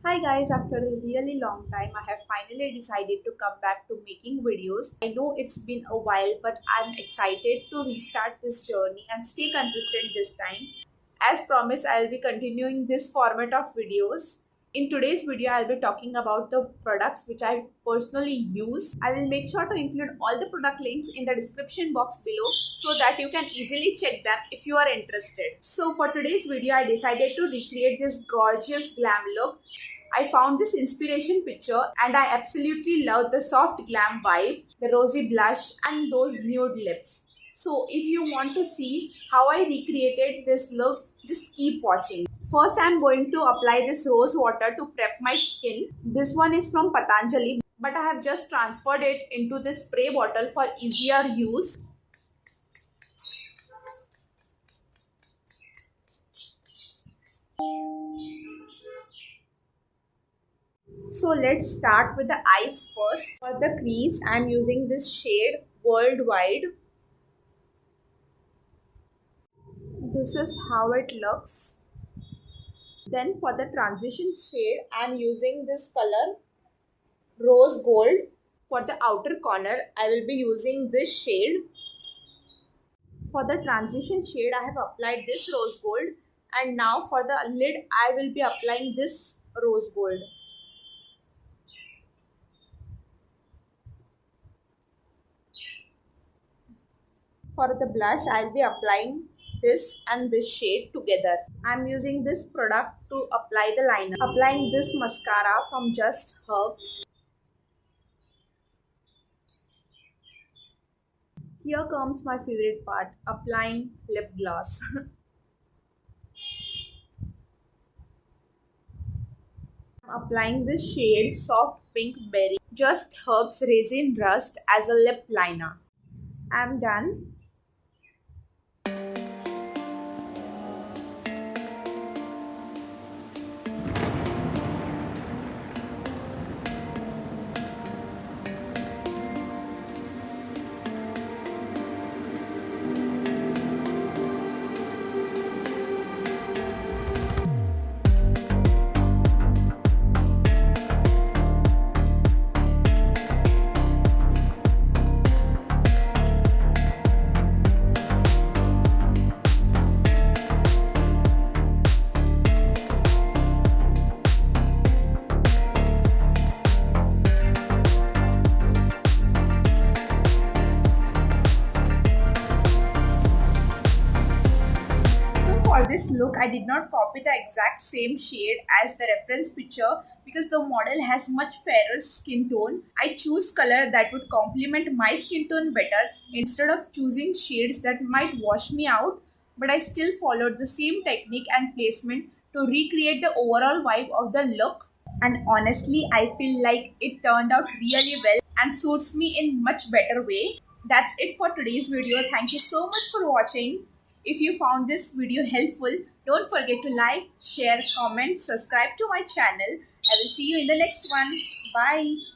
Hi guys, after a really long time, I have finally decided to come back to making videos. I know it's been a while, but I'm excited to restart this journey and stay consistent this time. As promised, I'll be continuing this format of videos. In today's video, I'll be talking about the products which I personally use. I will make sure to include all the product links in the description box below so that you can easily check them if you are interested. So for today's video, I decided to recreate this gorgeous glam look. I found this inspiration picture and I absolutely love the soft glam vibe, the rosy blush and those nude lips. So if you want to see how I recreated this look, just keep watching. First, I'm going to apply this rose water to prep my skin. This one is from Patanjali, but I have just transferred it into this spray bottle for easier use. So let's start with the eyes first. For the crease, I'm using this shade Worldwide. This is how it looks. Then for the transition shade, I'm using this color Rose Gold. For the outer corner, I will be using this shade. For the transition shade, I have applied this Rose Gold. And now for the lid, I will be applying this Rose Gold. For the blush, I will be applying this and this shade together. I'm using this product to apply the liner. Applying this mascara from Just Herbs. Here comes my favorite part, applying lip gloss. I'm applying this shade Soft Pink Berry, Just Herbs Resin Rust as a lip liner. I'm done. For this look, I did not copy the exact same shade as the reference picture because the model has much fairer skin tone. I choose color that would complement my skin tone better instead of choosing shades that might wash me out, but I still followed the same technique and placement to recreate the overall vibe of the look. And honestly, I feel like it turned out really well and suits me in much better way. That's it for today's video. Thank you so much for watching. If you found this video helpful, don't forget to like, share, comment, subscribe to my channel. I will see you in the next one. Bye.